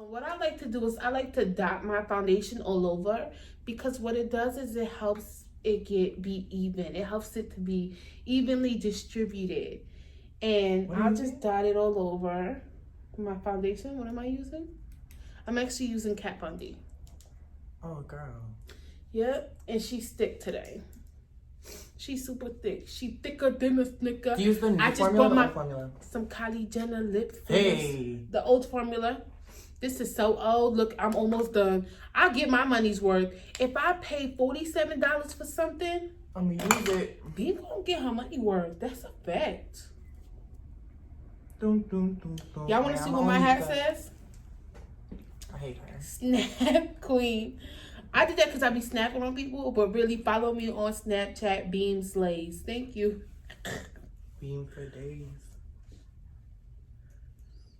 What I like to do is I like to dot my foundation all over because what it does is it helps it be even. It helps it to be evenly distributed. And I'll just dot it all over my foundation. What am I using? I'm actually using Kat Von D. Oh, girl. Yep, and she's thick today. She's super thick. She thicker than a snicker. Do you use the new I just formula bought or the formula? some Kylie Jenner lip fillers. Hey. The old formula. This is so old. Look, I'm almost done. I'll get my money's worth. If I pay $47 for something, I'm gonna use it. B gonna get her money worth. That's a fact. Dun, dun, dun, dun. Y'all want to see what my hat says? I hate her. Snap Queen. I did that because I be snapping on people, but really follow me on Snapchat, Beam Slays. Thank you. Beam for days.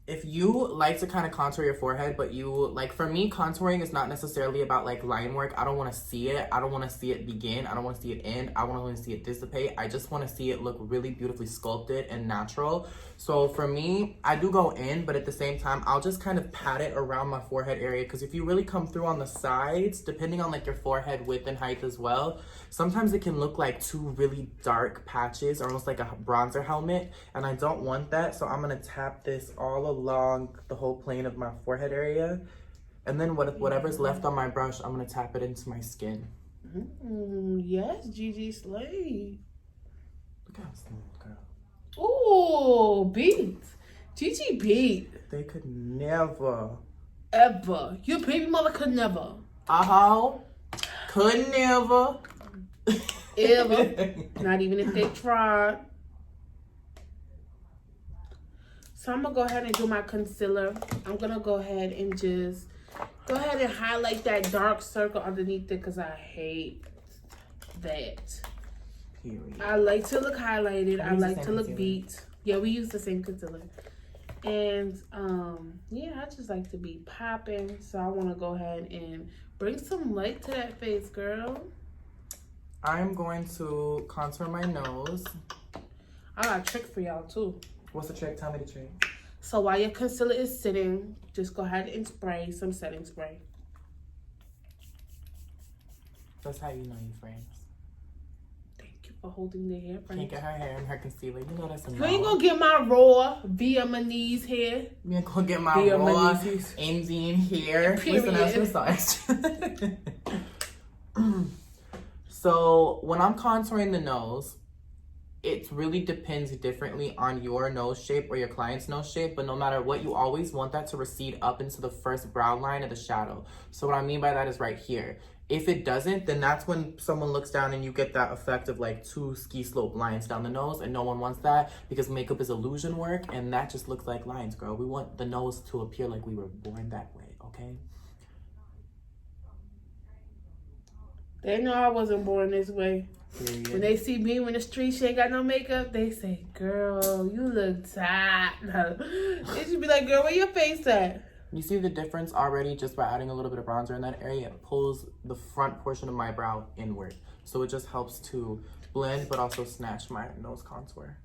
If you like to kind of contour your forehead, but you, like, for me, contouring is not necessarily about, like, line work. I don't want to see it. I don't want to see it begin. I don't want to see it end. I want to see it dissipate. I just want to see it look really beautifully sculpted and natural. So for me, I do go in, but at the same time, I'll just kind of pat it around my forehead area. Because if you really come through on the sides, depending on, like, your forehead width and height as well, sometimes it can look like two really dark patches, or almost like a bronzer helmet. And I don't want that, so I'm going to tap this all along the whole plane of my forehead area, and then whatever's left on my brush, I'm gonna tap it into my skin. Yes, Gigi Slay. Look how smooth, girl. Ooh, beat. Gigi beat. They could never. Ever. Your baby mother could never. Could never. Ever. Not even if they tried. So I'm going to go ahead and do my concealer. I'm going to go ahead and just go ahead and highlight that dark circle underneath it because I hate that. Period. I like to look highlighted. I like to look beat. Yeah, we use the same concealer. And yeah, I just like to be popping. So I want to go ahead and bring some light to that face, girl. I'm going to contour my nose. I got a trick for y'all too. What's the trick? Tell me the trick. So while your concealer is sitting, just go ahead and spray some setting spray. That's how you know you friends. Thank you for holding the hair, friends. Can't get her hair and her concealer. You know that's a You no. ain't gonna get my raw via my knees hair. You ain't gonna get my Via my raw nieces. Indian hair. Period. Listen, that's massage. So when I'm contouring the nose, it really depends differently on your nose shape or your client's nose shape, but no matter what, you always want that to recede up into the first brow line of the shadow. So what I mean by that is right here. If it doesn't, then that's when someone looks down and you get that effect of like two ski slope lines down the nose, and no one wants that because makeup is illusion work, and that just looks like lines, girl. We want the nose to appear like we were born that way, okay? They know I wasn't born this way. Period. When they see me in the street, she ain't got no makeup, they say, girl, you look tight. They should be like, girl, where your face at? You see the difference already just by adding a little bit of bronzer in that area? It pulls the front portion of my brow inward. So it just helps to blend, but also snatch my nose contour.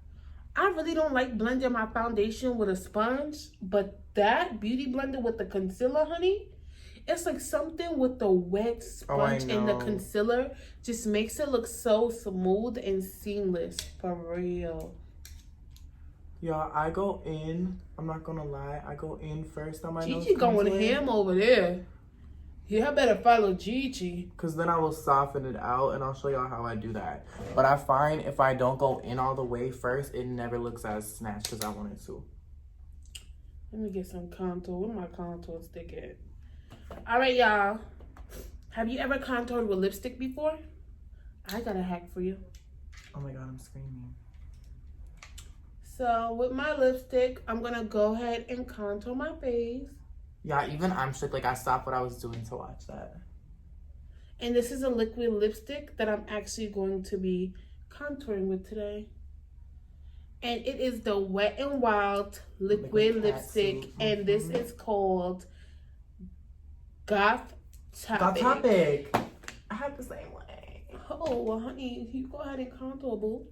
I really don't like blending my foundation with a sponge, but that beauty blender with the concealer, honey, it's like something with the wet sponge and the concealer just makes it look so smooth and seamless, for real. Yeah, I go in, I'm not gonna lie, I go in first on my nose. Gigi going ham over there. Yeah, I better follow Gigi. Because then I will soften it out, and I'll show y'all how I do that. But I find if I don't go in all the way first, it never looks as snatched as I want it to. Let me get some contour. Where my contour stick at? All right, y'all. Have you ever contoured with lipstick before? I got a hack for you. Oh my God, I'm screaming. So with my lipstick, I'm going to go ahead and contour my face. Yeah, even I'm shook. Like, I stopped what I was doing to watch that. And this is a liquid lipstick that I'm actually going to be contouring with today. And it is the Wet n Wild liquid lipstick. And this is called Goth Topic. Goth Topic. I have the same way. Oh, well, honey, you go ahead and contour, boo.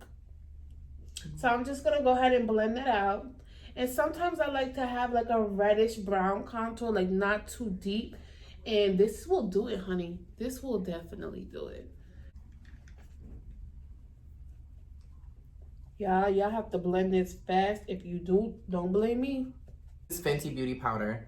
So I'm just going to go ahead and blend that out. And sometimes I like to have like a reddish brown contour, like not too deep. And this will do it, honey. This will definitely do it. Y'all have to blend this fast. If you do, don't blame me. This Fenty Beauty powder.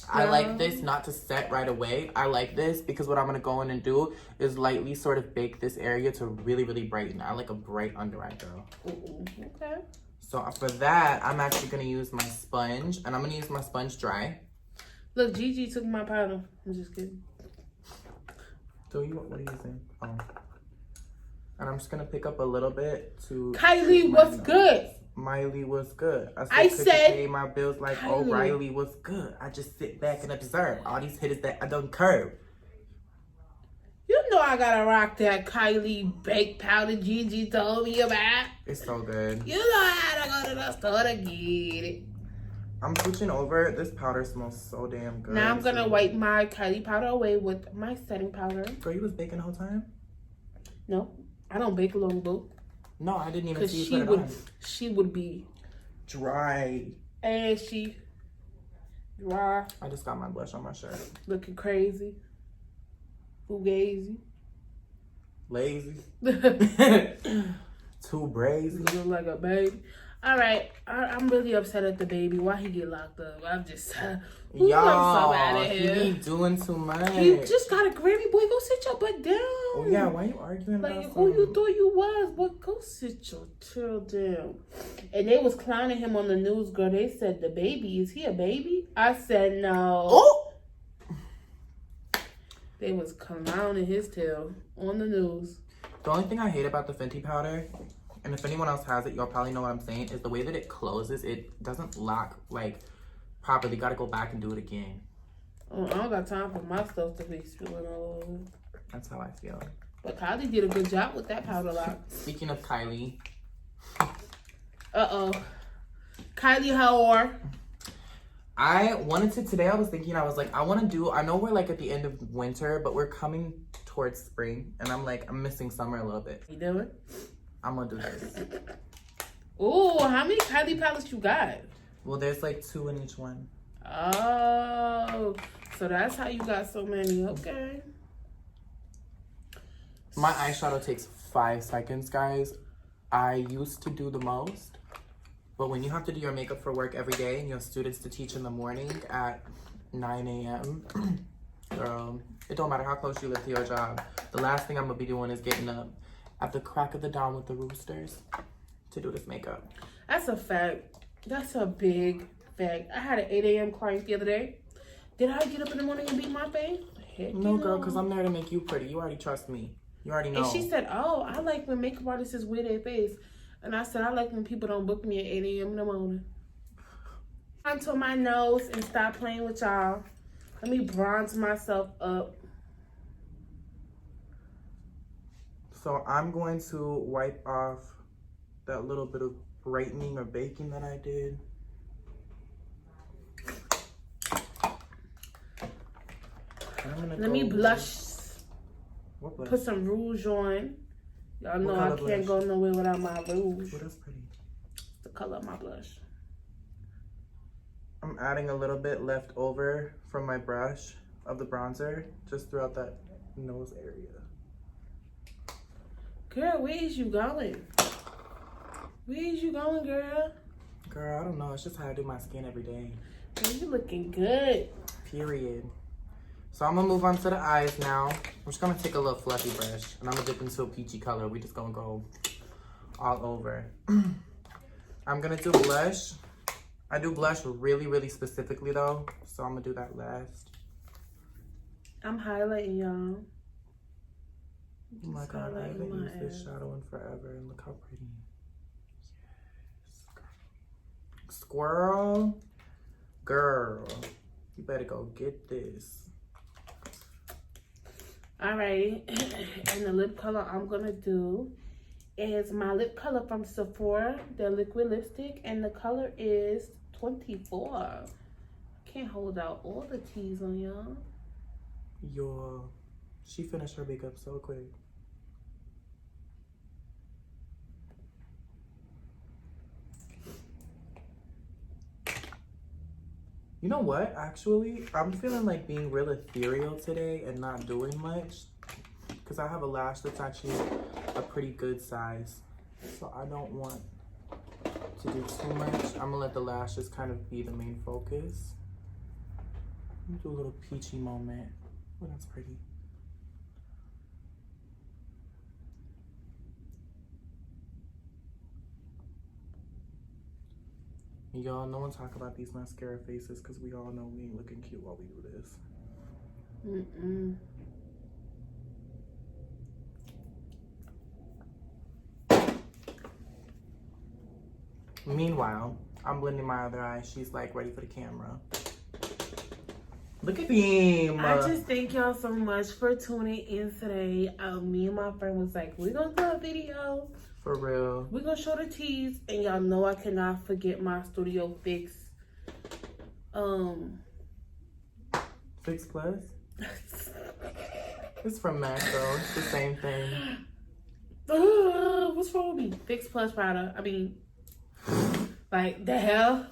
I Yeah. like this not to set right away. I like this because what I'm going to go in and do is lightly sort of bake this area to really, really brighten. I like a bright under eye girl. Ooh, okay. So for that, I'm actually going to use my sponge. And I'm going to use my sponge dry. Look, Gigi took my powder. I'm just kidding. So what are you using? Oh. And I'm just going to pick up a little bit to... Kylie, what's good? Miley was good. I could said, you pay my bills like Kylie. O'Reilly was good. I just sit back and observe all these hitters that I don't curve. You know I gotta rock that Kylie baked powder Gigi told me about. It's so good. You know I gotta go to the store to get it. I'm switching over. This powder smells so damn good. Now I'm gonna wipe my Kylie powder away with my setting powder. Girl, you was baking the whole time? No, I don't bake long boot. No, I didn't even Cause see you put it on. she would be Dry. ashy, dry, I just got my blush on my shirt. looking crazy, fugazi. Lazy. Too brazy. Look like a baby. All right, I'm really upset at the baby. Why he get locked up? I'm just, I'm so mad at he him. be doing too much. You just got a Grammy, boy. Go sit your butt down. Oh yeah, why you arguing Like about who you something? thought you was? Boy, go sit your tail down. And they was clowning him on the news, girl. They said the baby, is he a baby? I said no. Oh! They was clowning his tail on the news. The only thing I hate about the Fenty powder, and if anyone else has it, y'all probably know what I'm saying, is the way that it closes. It doesn't lock, like, properly. Gotta go back and do it again. Oh, I don't got time for my stuff to be spilling all over. That's how I feel. But Kylie did a good job with that powder lock. Speaking of Kylie. Uh-oh. Kylie Howard. I wanted to, today I was thinking, I was like, I want to do, I know we're like at the end of winter, but we're coming towards spring. And I'm like, I'm missing summer a little bit. You doing? I'm going to do this. Ooh, how many Kylie palettes you got? Well, there's like 2 in each one. Oh, so that's how you got so many. Okay. My eyeshadow takes 5 seconds, guys. I used to do the most. But when you have to do your makeup for work every day and you have students to teach in the morning at 9 a.m., girl, it don't matter how close you live to your job. The last thing I'm going to be doing is getting up at the crack of the dawn with the roosters to do this makeup. That's a fact. That's a big fact. I had an 8 a.m. client the other day. Did I get up in the morning and beat my face? Heck No, girl, because I'm there to make you pretty. You already trust me. You already know. And she said, oh, I like when makeup artists wear their face. And I said, I like when people don't book me at 8 a.m. in the morning. Onto my nose and stop playing with y'all. Let me bronze myself up. So I'm going to wipe off that little bit of brightening or baking that I did. Let me blush. What blush? Put some rouge on. Y'all know What I color can't blush? go nowhere without my rouge. Oh, that's pretty. It's the color of my blush. I'm adding a little bit left over from my brush of the bronzer just throughout that nose area. Girl, where is you going? Where is you going, girl? Girl, I don't know. It's just how I do my skin every day. Girl, you looking good. Period. So I'm gonna move on to the eyes now. I'm just gonna take a little fluffy brush and I'm gonna dip into a peachy color. We just gonna go all over. I'm gonna do blush. I do blush really, really specifically though. So I'm gonna do that last. I'm highlighting, y'all. Oh my Just god, I haven't highlighting my used this ass. shadow in forever and look how pretty. Yes. Squirrel. Girl. You better go get this. Alrighty. And the lip color I'm gonna do is my lip color from Sephora, the liquid lipstick, and the color is 24. Can't hold out all the T's on y'all. She finished her makeup so quick. You know what? Actually, I'm feeling like being real ethereal today and not doing much. Because I have a lash that's actually a pretty good size. So I don't want to do too much. I'm gonna let the lashes kind of be the main focus. Let me do a little peachy moment. Oh, that's pretty. Y'all, no one talk about these mascara faces because we all know we ain't looking cute while we do this. Meanwhile, I'm blending my other eye. She's like ready for the camera. Look at him. I just thank y'all so much for tuning in today. Me and my friend was like, we're gonna do a video. For real. We're gonna show the teas, and y'all know I cannot forget my Studio Fix. Fix Plus? It's from MAC though. It's the same thing. What's wrong with me? Fix Plus powder. I mean, like, the hell?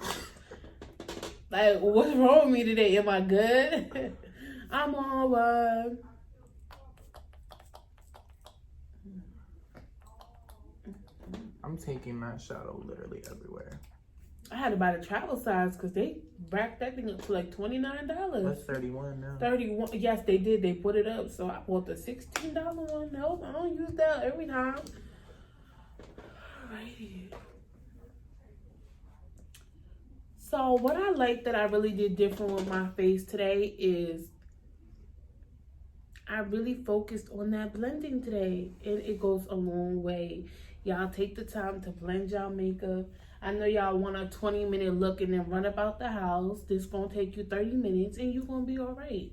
Like, what's wrong with me today? Am I good? I'm all right. I'm taking that shadow literally everywhere. I had to buy the travel size because they racked that thing up to like $29. That's $31 now. 31. Yes, they did. They put it up. So I bought the $16 one. Nope, I don't use that every time. Alrighty. So what I like that I really did different with my face today is I really focused on that blending today. And it goes a long way. Y'all take the time to blend y'all makeup. I know y'all want a 20-minute look and then run about the house. This gonna take you 30 minutes and you're gonna be all right.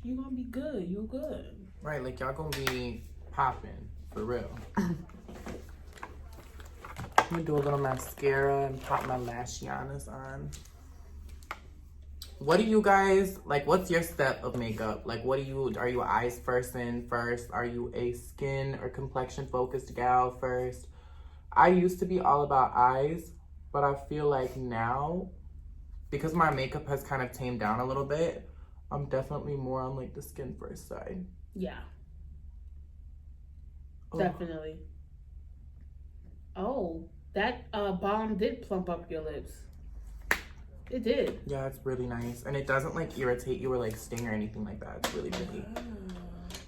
You're gonna be good. You're good. Right, like y'all gonna be popping, for real. I'm gonna do a little mascara and pop my Lashianas on. What do you guys, like, what's your step of makeup? Like, are you an eyes person first? Are you a skin or complexion focused gal first? I used to be all about eyes, but I feel like now, because my makeup has kind of tamed down a little bit, I'm definitely more on like the skin first side. Yeah. Oh. Definitely. Oh, that balm did plump up your lips. It did. Yeah, it's really nice. And it doesn't like irritate you or like sting or anything like that. It's really pretty.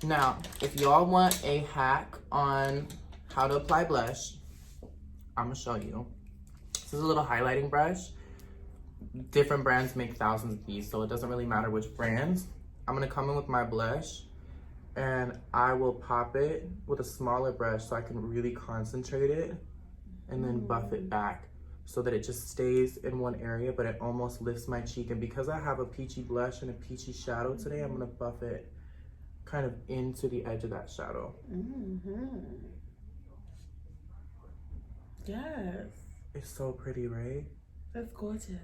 Now, if y'all want a hack on how to apply blush, I'm gonna show you. This is a little highlighting brush. Different brands make thousands of these, so it doesn't really matter which brands. I'm gonna come in with my blush and I will pop it with a smaller brush so I can really concentrate it and then buff it back so that it just stays in one area, but it almost lifts my cheek. And because I have a peachy blush and a peachy shadow today, I'm gonna buff it kind of into the edge of that shadow. Yes. It's so pretty, right? That's gorgeous.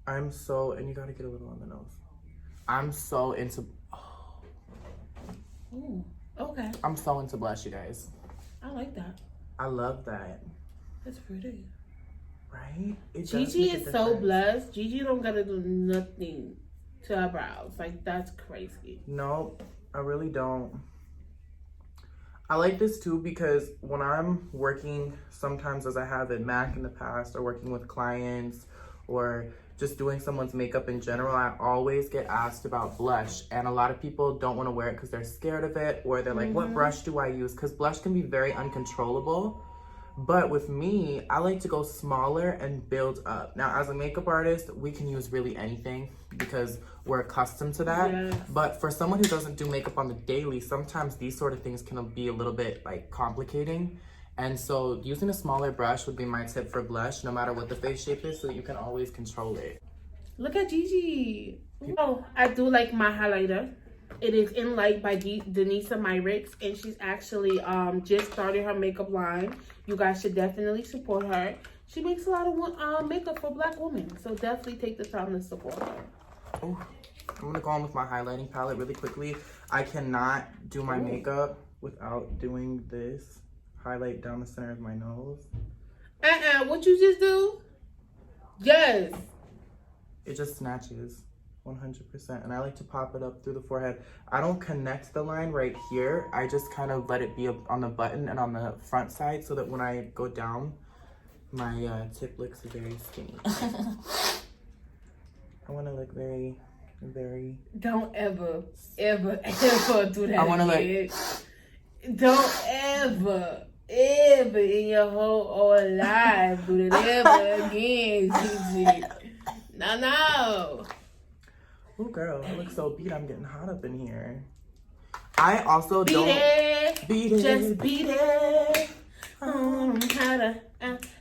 And you gotta get a little on the nose. I'm so into, Ooh, okay. I'm so into blush, you guys. I like that. I love that. That's pretty. Right? It does Gigi make a is so difference. blessed. Gigi don't gotta do nothing to her brows. Like, that's crazy. Nope, I really don't. I like this too because when I'm working, sometimes as I have at MAC in the past, or working with clients, or just doing someone's makeup in general, I always get asked about blush. And a lot of people don't want to wear it because they're scared of it, or they're like, what brush do I use? Because blush can be very uncontrollable. But with me, I like to go smaller and build up. Now, as a makeup artist, we can use really anything because we're accustomed to that. Yes. But for someone who doesn't do makeup on the daily, sometimes these sort of things can be a little bit like complicating. And so using a smaller brush would be my tip for blush, no matter what the face shape is, so that you can always control it. Look at Gigi. Oh, I do like my highlighter. It is In Light by Denisa Myricks, and she's actually just started her makeup line. You guys should definitely support her. She makes a lot of makeup for Black women, so definitely take the time to support her. Oh, I'm gonna go on with my highlighting palette really quickly. I cannot do my makeup without doing this highlight down the center of my nose. What you just do? Yes. It just snatches 100%. And I like to pop it up through the forehead. I don't connect the line right here. I just kind of let it be on the button and on the front side so that when I go down, my tip looks very skinny. I want to look very, very... Don't ever do that I want to again. Don't ever in your whole life do that ever again, Gigi. No. Oh, girl, I look so beat. I'm getting hot up in here. I also Beat don't... it. Beat it. Just beat it.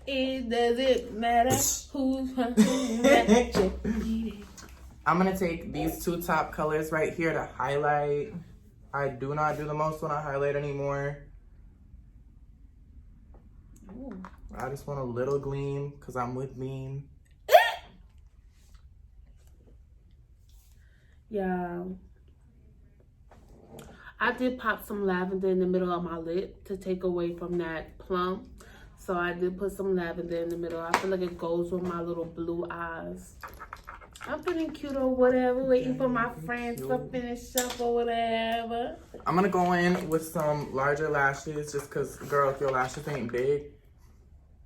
It doesn't matter who's just beat it. I'm going to take these two top colors right here to highlight. I do not do the most when I highlight anymore. Ooh. I just want a little gleam because I'm with Beam. Yeah. I did pop some lavender in the middle of my lip to take away from that plum. So I did put some lavender in the middle. I feel like it goes with my little blue eyes. I'm feeling cute or whatever, waiting for my friends to finish up or whatever. I'm gonna go in with some larger lashes just because, girl, if your lashes ain't big,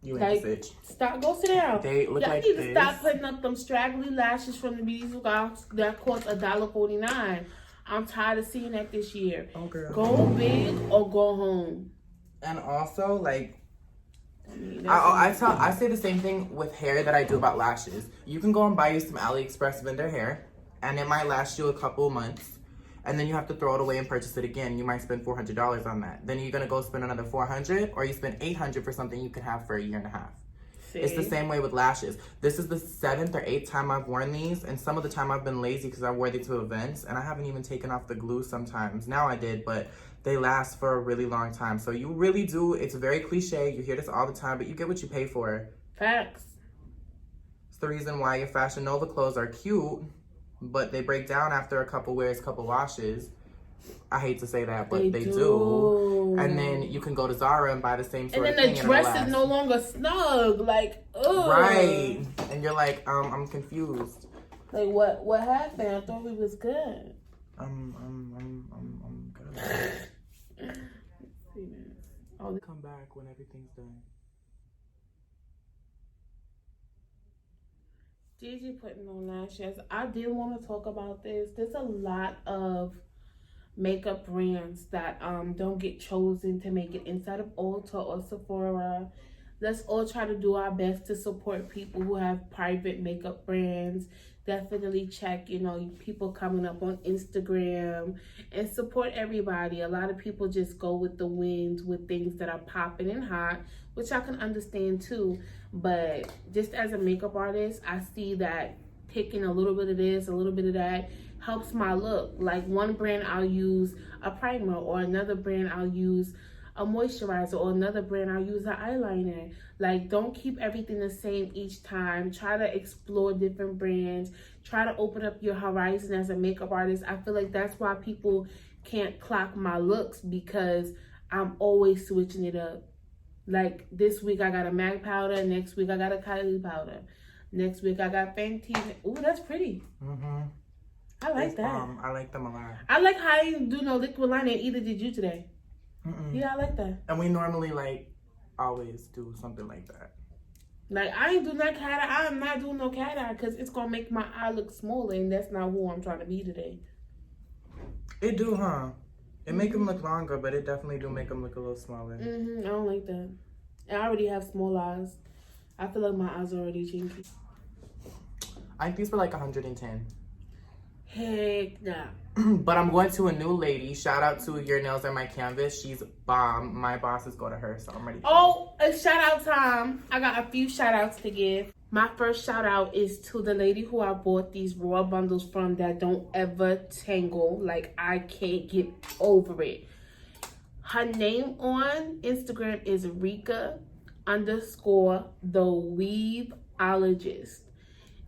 you ain't a bitch. Stop, go sit down. They look Y'all like need this. to stop putting up them straggly lashes from the beauty supply that cost $1.49. I'm tired of seeing that this year. Oh, girl. Go big or go home. And also, like, I say the same thing with hair that I do about lashes. You can go and buy you some AliExpress vendor hair, and it might last you a couple months, and then you have to throw it away and purchase it again. You might spend $400 on that. Then you're gonna go spend another $400, or you spend $800 for something you could have for a year and a half. See? It's the same way with lashes. This is the 7th or 8th time I've worn these, and some of the time I've been lazy because I wore these to events, and I haven't even taken off the glue sometimes. Now I did, but they last for a really long time. So you really do, it's very cliche, you hear this all the time, but you get what you pay for. Facts. It's the reason why your Fashion Nova clothes are cute, but they break down after a couple wears, couple washes. I hate to say that, but they do. And then you can go to Zara and buy the same sort of thing. And then the dress is no longer snug. Like, ugh. Right. And you're like, I'm confused. Like, what happened? I thought we was good. I'm good. I'll come back when everything's done. Gigi putting on lashes. I did want to talk about this. There's a lot of makeup brands that don't get chosen to make it inside of Ulta or Sephora. Let's all try to do our best to support people who have private makeup brands. Definitely check, people coming up on Instagram and support everybody. A lot of people just go with the wind with things that are popping and hot, which I can understand too. But just as a makeup artist, I see that picking a little bit of this, a little bit of that helps my look. Like one brand I'll use a primer, or another brand I'll use a moisturizer, or another brand I'll use an eyeliner. Like, don't keep everything the same each time. Try to explore different brands. Try to open up your horizon as a makeup artist. I feel like that's why people can't clock my looks, because I'm always switching it up. Like this week I got a MAC powder, next week I got a Kylie powder, next week I got Fenty. Ooh, that's pretty. Mm-hmm. I like that. I like them a lot. I like how you do no liquid liner. Either did you today. Mm-mm. Yeah, I like that. And we normally always do something like that. Like, I ain't do no cat eye. I'm not doing no cat eye because it's gonna make my eye look smaller, and that's not who I'm trying to be today. It do, huh? It make them look longer, but it definitely do make them look a little smaller. I don't like that. I already have small eyes. I feel like my eyes are already chinky. I think these were like 110. Heck nah. But I'm going to a new lady. Shout out to Your Nails Are My Canvas. She's bomb. My bosses go to her, so I'm ready. Oh, a shout out time. I got a few shout outs to give. My first shout out is to the lady who I bought these raw bundles from that don't ever tangle. Like, I can't get over it. Her name on Instagram is Rika_the Weaveologist.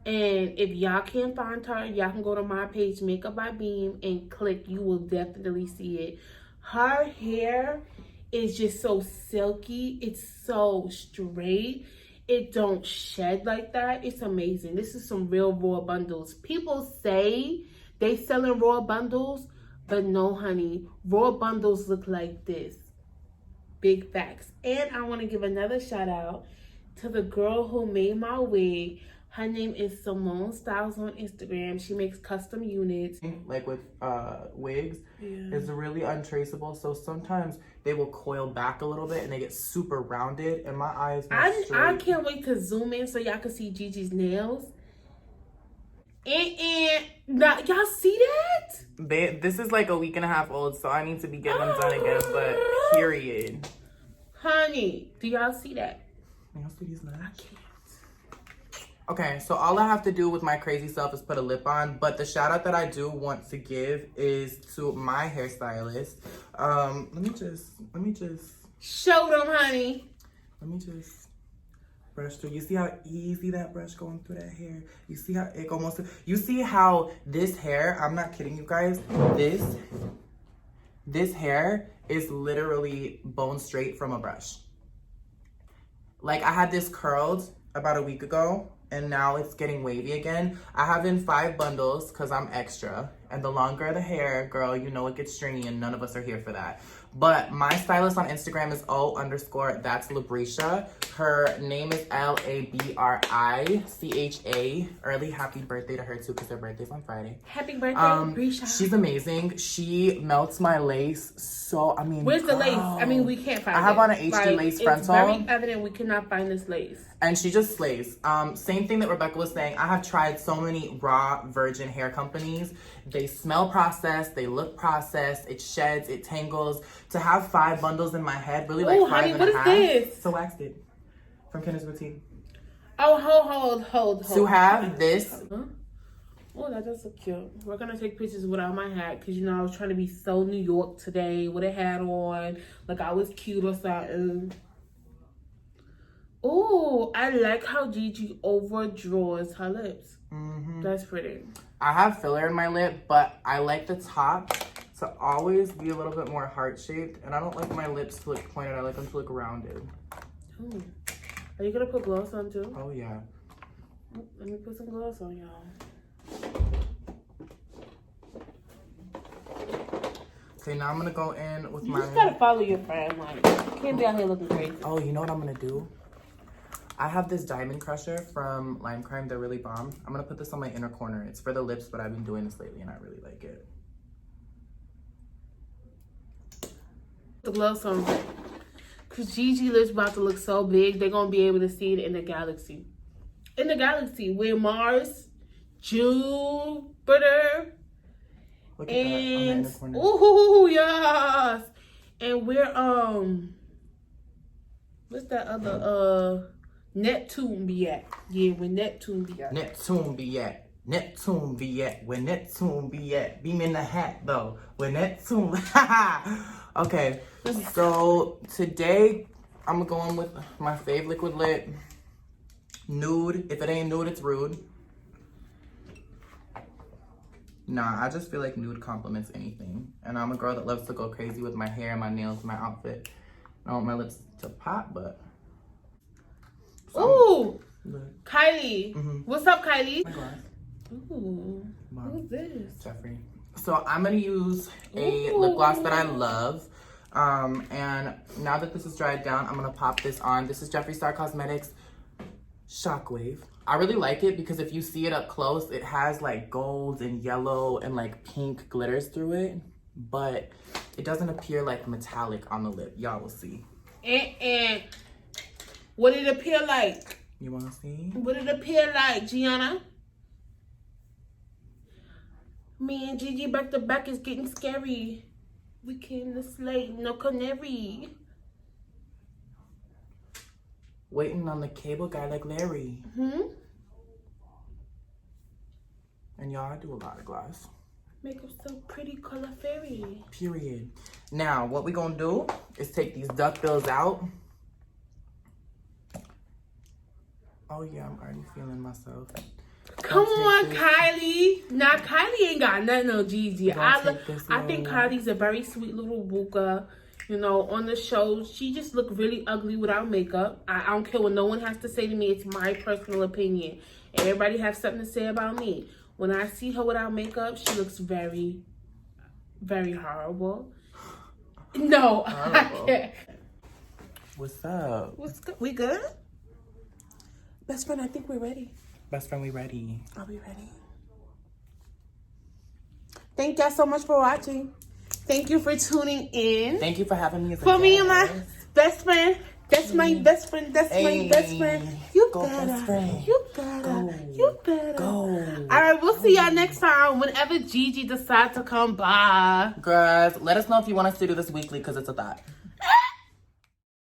And if y'all can't find her, y'all can go to my page, Makeup by Beam, and click. You will definitely see it. Her hair is just so silky. It's so straight. it don't shed like that. It's amazing. This is some real raw bundles. People say they selling raw bundles, but no, honey. Raw bundles look like this. Big facts. And I want to give another shout out to the girl who made my wig. Her name is Simone Styles on Instagram. She makes custom units. Like with wigs, Yeah. it's really untraceable. So sometimes they will coil back a little bit and they get super rounded. And my eyes I can't wait to zoom in so y'all can see Gigi's nails. And now, y'all see that? This is like a week and a half old, so I need to be getting them done again. But period. Honey, do y'all see that? Can y'all see these nails? I can't. Okay, so all I have to do with my crazy self is put a lip on, but the shout out that I do want to give is to my hairstylist. Let me just Show them, honey. brush through. You see how easy that brush going through that hair? You see how it almost, you see how this hair, I'm not kidding you guys, this hair is literally bone straight from a brush. Like I had this curled about a week ago, and now it's getting wavy again. I have in 5 bundles because I'm extra. And the longer the hair, girl, you know it gets stringy and none of us are here for that. But my stylist on Instagram is O_that's Labrisha. Her name is LABRICHA. Early happy birthday to her too, because her birthday's on Friday. Happy birthday, Labrisha. She's amazing. She melts my lace so, I mean, Where's the lace? I mean, we can't find it. I have on an HD lace frontal. It's very evident we cannot find this lace. And she just slays. Same thing that Rebecca was saying. I have tried so many raw virgin hair companies. They smell processed. They look processed. It sheds. It tangles. To have 5 bundles in my head, really like 5 honey, and a half. what is this? So waxed it from Kenner's Boutique. Oh, hold. To have this. Huh? Oh, that does look cute. We're gonna take pictures without my hat because you know I was trying to be so New York today with a hat on, like I was cute or something. Oh, I like how Gigi overdraws her lips. Mm-hmm. That's pretty. I have filler in my lip, but I like the top to always be a little bit more heart-shaped. And I don't like my lips to look pointed. I like them to look rounded. Oh. Are you gonna put gloss on too? Oh, yeah. Oh, let me put some gloss on, y'all. Okay, now I'm going to go in with You my... just gotta follow your friend. Like, you can't be out here looking crazy. Oh, you know what I'm going to do? I have this diamond crusher from Lime Crime. They're really bomb. I'm going to put this on my inner corner. It's for the lips, but I've been doing this lately and I really like it. The gloss on. Because Gigi lips about to look so big, they're going to be able to see it in the galaxy. In the galaxy, where Mars, Jupiter, Look at that on the and... inner corner. Ooh, yes! And we're, what's that other, Neptune be at? Yeah, where Neptune be at. Neptune be at. Neptune be at. Where Neptune be at. Beam in the hat, though. Where Neptune... Okay, so today I'm going with my fave liquid lip. Nude. If it ain't nude, it's rude. Nah, I just feel like nude compliments anything. And I'm a girl that loves to go crazy with my hair, my nails, my outfit. I don't want my lips to pop, but... Ooh! Look. Kylie. Mm-hmm. What's up, Kylie? My glass. Ooh. Mom. Who's this? Jeffrey. So I'm gonna use a lip gloss that I love. And now that this is dried down, I'm gonna pop this on. This is Jeffree Star Cosmetics Shockwave. I really like it because if you see it up close, it has like gold and yellow and like pink glitters through it, but it doesn't appear like metallic on the lip. Y'all will see. And what did it appear like? You wanna see? What did it appear like, Gianna? Me and Gigi back to back is getting scary. We came to slay, no canary. Waiting on the cable guy like Larry. And y'all, I do a lot of gloss. Makeup so pretty, color fairy. Period. Now, what we gonna do is take these duckbills out. Oh yeah, I'm already feeling myself. Come on, Kylie. Now, Kylie ain't got nothing on Gigi. I think Don't take this Kylie's a very sweet little booker. You know, on the show, she just looked really ugly without makeup. I don't care what no one has to say to me. It's my personal opinion. Everybody has something to say about me. When I see her without makeup, she looks very, very horrible. No, Horrible. I can't. What's up? What's good? We good? Best friend, I think we're ready. Best friend, we ready. Are we ready? Thank y'all so much for watching. Thank you for tuning in. Thank you for having me as a For me and my guest. best friend. That's my best friend. That's my best friend. You Go, better. best friend. You better. Go. You better. Go. All right, we'll see y'all next time whenever Gigi decides to come by. Girls, let us know if you want us to do this weekly because it's a thought.